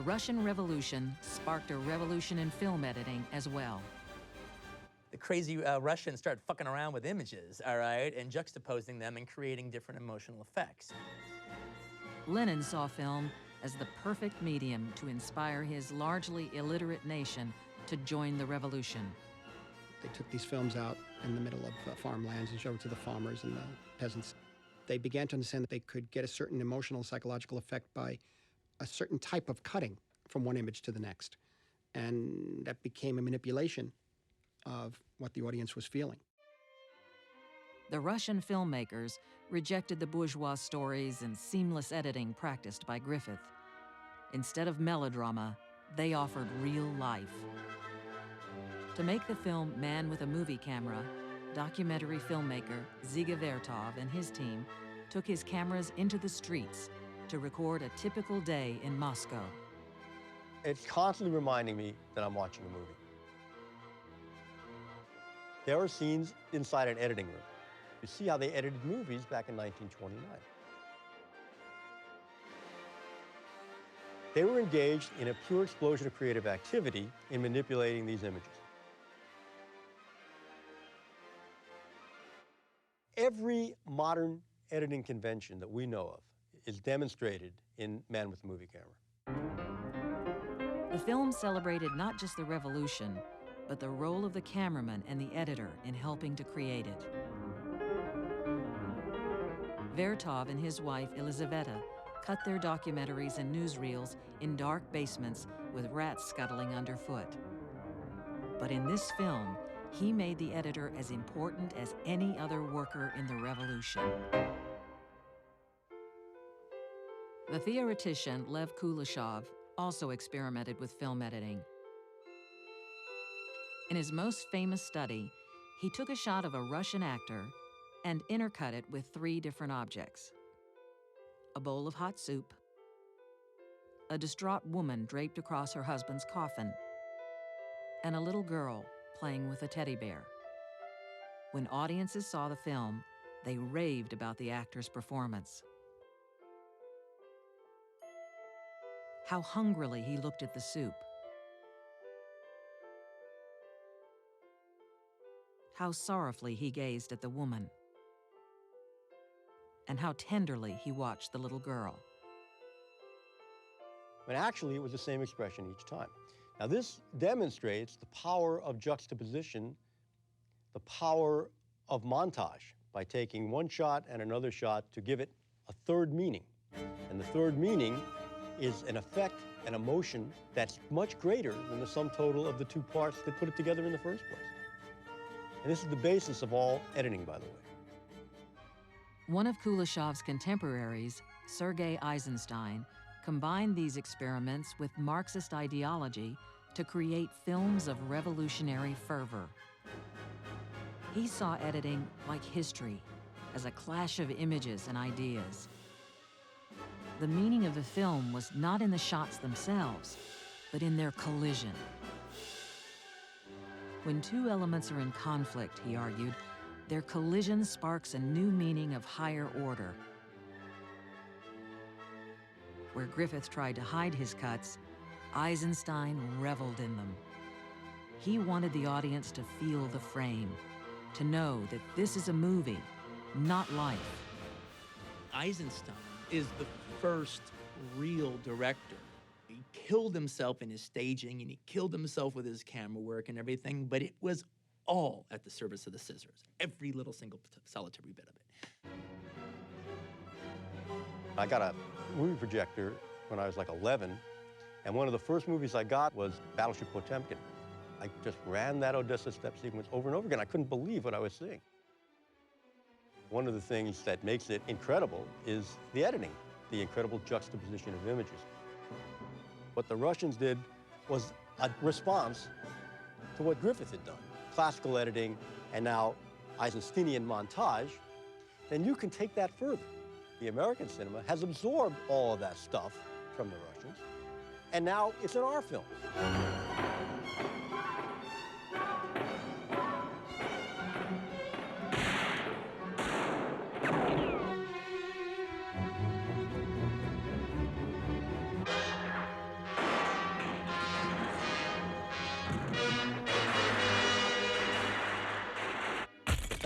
Russian Revolution sparked a revolution in film editing as well. The crazy Russians started fucking around with images, all right, and juxtaposing them and creating different emotional effects. Lenin saw film as the perfect medium to inspire his largely illiterate nation to join the revolution. They took these films out in the middle of farmlands and showed it to the farmers and the peasants. They began to understand that they could get a certain emotional, psychological effect by a certain type of cutting from one image to the next. And that became a manipulation of what the audience was feeling. The Russian filmmakers rejected the bourgeois stories and seamless editing practiced by Griffith. Instead of melodrama, they offered real life. To make the film Man with a Movie Camera, documentary filmmaker Dziga Vertov and his team took his cameras into the streets to record a typical day in Moscow. It's constantly reminding me that I'm watching a movie. There are scenes inside an editing room. You see how they edited movies back in 1929. They were engaged in a pure explosion of creative activity in manipulating these images. Every modern editing convention that we know of is demonstrated in Man with a Movie Camera. The film celebrated not just the revolution, but the role of the cameraman and the editor in helping to create it. Vertov and his wife, Elizaveta, cut their documentaries and newsreels in dark basements with rats scuttling underfoot. But in this film, he made the editor as important as any other worker in the revolution. The theoretician Lev Kuleshov also experimented with film editing. In his most famous study, he took a shot of a Russian actor and intercut it with 3 different objects: a bowl of hot soup, a distraught woman draped across her husband's coffin, and a little girl playing with a teddy bear. When audiences saw the film, they raved about the actor's performance. How hungrily he looked at the soup. How sorrowfully he gazed at the woman. And how tenderly he watched the little girl. But actually, it was the same expression each time. Now, this demonstrates the power of juxtaposition, the power of montage, by taking one shot and another shot to give it a third meaning. And the third meaning is an effect, an emotion that's much greater than the sum total of the 2 parts that put it together in the first place. And this is the basis of all editing, by the way. One of Kuleshov's contemporaries, Sergei Eisenstein, combined these experiments with Marxist ideology to create films of revolutionary fervor. He saw editing like history, as a clash of images and ideas. The meaning of the film was not in the shots themselves, but in their collision. When 2 elements are in conflict, he argued, their collision sparks a new meaning of higher order. Where Griffith tried to hide his cuts, Eisenstein reveled in them. He wanted the audience to feel the frame, to know that this is a movie, not life. Eisenstein is the first real director. He killed himself in his staging, and he killed himself with his camera work and everything, but it was all at the service of the scissors, every little single solitary bit of it. I got a movie projector when I was like 11, and one of the first movies I got was Battleship Potemkin. I just ran that Odessa step sequence over and over again. I couldn't believe what I was seeing. One of the things that makes it incredible is the editing, the incredible juxtaposition of images. What the Russians did was a response to what Griffith had done. Classical editing, and now Eisensteinian montage, then you can take that further. The American cinema has absorbed all of that stuff from the Russians, and now it's in our films.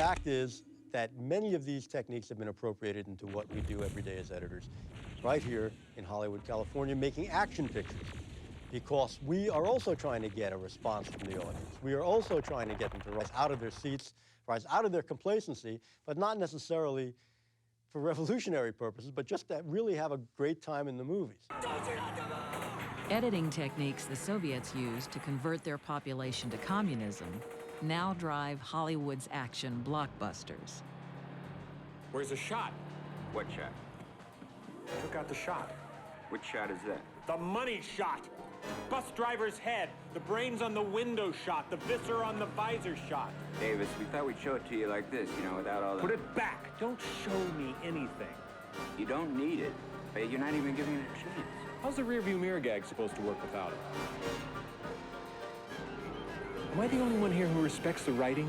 fact is that many of these techniques have been appropriated into what we do every day as editors, right here in Hollywood, California, making action pictures. Because we are also trying to get a response from the audience. We are also trying to get them to rise out of their seats, rise out of their complacency, but not necessarily for revolutionary purposes, but just to really have a great time in the movies. Editing techniques the Soviets used to convert their population to communism now drive Hollywood's action blockbusters. Where's the shot? What shot? Took out the shot. Which shot is that? The money shot! Bus driver's head, the brains on the window shot, the viscera on the visor shot. Davis, we thought we'd show it to you like this, you know, without all the... Put it back! Don't show me anything. You don't need it. But you're not even giving it a chance. How's the rearview mirror gag supposed to work without it? Am I the only one here who respects the writing?